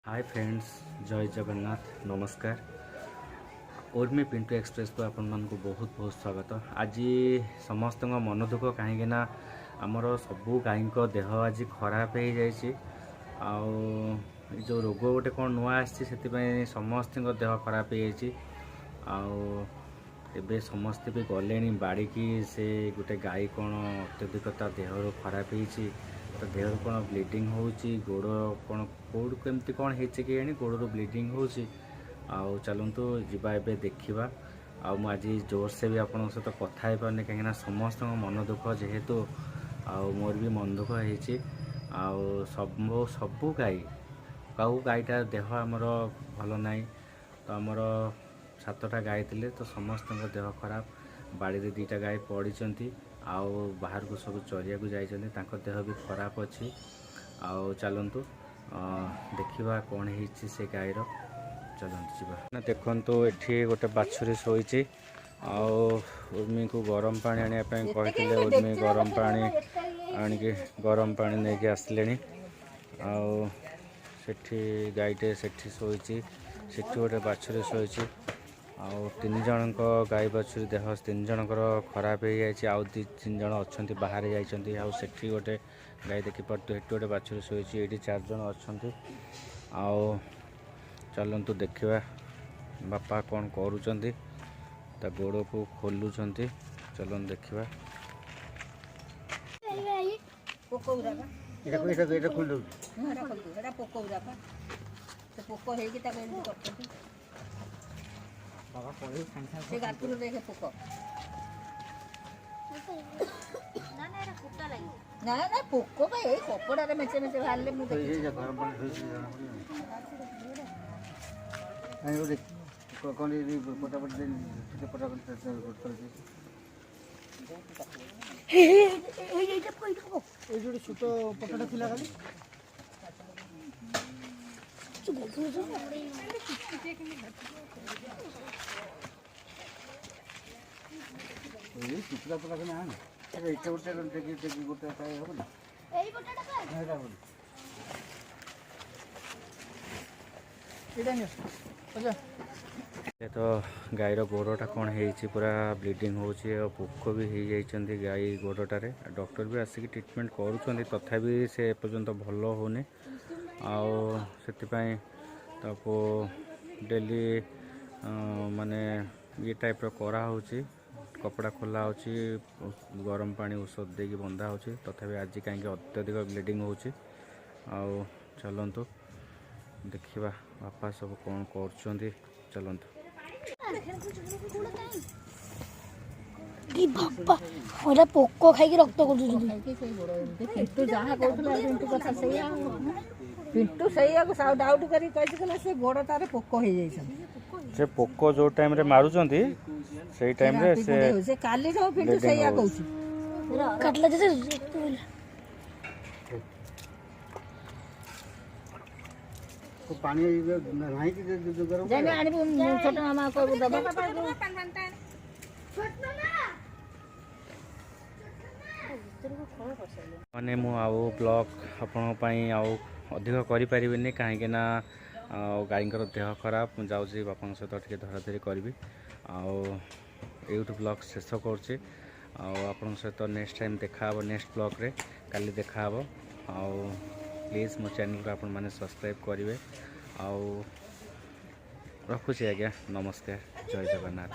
Hi friends, जय जगन्नाथ, नमस्कार। Urmi Pintu express को आपण मान को बहुत बहुत स्वागत। आज समस्त मन दुख कहीं आमर सबू गाई देह आज खराब हो जाए जो रोग गोटे कौन नुआ आसी समस्त देह खराब हो जाए समस्ते भी गले बाड़ी की से गोटे गाई कौन अत्यधिकता देह खराब हो देह कौन ब्लीडिंग होची गोड़ कौन गोड़ केमती कौन होची कि गोड़ ब्लीडिंग होची आउ चलतु जीवा एबे देखिबा। आज जोर से भी आपन सहित कथा हे पारने कहीं समस्त मन दुख जेहेतु मोर भी मन दुख होची सबू गाई कौ गाईटा देह आमर भल नाई तो आमर 7टा गाई थिले तो समस्त देह खराब बाड़ी रे 2टा गाई पड़ी आउ बाहर को सब चरिया को जाइए देह भी खराब अच्छी आउ चलतु देखा कौन है से गाईर चलतु जा देखु ये गोटे बाछुरी शोची उर्मी को गरम पानी आने कहते उर्मी गरम पानी आणिक गरम पानी नहीं आसले सेठी गाईटे सेठी शोची सेठी गोटे बाछुरी शोची आउ 3 जन गाई बाछुरी देह 3 जनकर खराब हो जाए आउ 2-3 जन अच्छा बाहर जाइए आउ सेठी गोटे गाई देखिपे सेठी गोटे बाछुरी शोची ये 4 जन अच्छा आउ चलतु देखा बापा कौन करुँच गोड़ को खोलुंट चलन देखा से गातुर देखे पोक ना ना पोक बा ए कपड़ा रे मेचे मेचे भाले मु देखि जे गरम पानी होई जाना पड़ी आई ओ कोन रे पटापट दे पटापट करते हे ए जे कोई को ए जोडी छोट पटाटा थिला खाली ये कितना पता करना है अरे इतना उठे टेकी गोटे का है बोल एई गोटेटा का है बोल इडानी अच्छा ये तो गाईर गोड़टा कौन है पूरा ब्लीडिंग होची और पोक भी हो जाइए गाई गोड़टारे डॉक्टर भी आसिक ट्रीटमेंट करुँच तथापि से एपर्यंत भल होने आउ डेली माने ये टाइप करा होची कपड़ा खोला होची गरम पानी औषध देकी बंधा होची तथापि आज कहीं अत्यधिक ब्लीडिंग होची आउ चलतु देखिबा बापा सब कौन कर चलतु बापा पोक खाई रक्त पिंटू जहाँ कहला पिंटू कथा सैया पिंटू सैया को साउ डाउट करी कहि से गोड़ तारे पोक हो जाइछन से पोक जो टाइम रे मारुचंती सेही टाइम रे से काली रो पिंटू सैया कहउची काटला जे को पानी नाही कि गरम जाने आनी छोटा मामा को दबा माने मु आउ ब्लॉग आपण पई आउ अधिक करि परिबिनी काहे ना गाईंकर देह खराब मु जाउची बापा सहित टिके धराधरी करी आउ यूट्यूब ब्लॉग शेष करछि आपण सहित नेक्स्ट टाइम देखा नेक्स्ट ब्लॉग रे काली देखा आउ प्लीज मो चैनल को आपण माने सब्सक्राइब करेंगे आउ रखुची आज्ञा नमस्कार जय जगन्नाथ।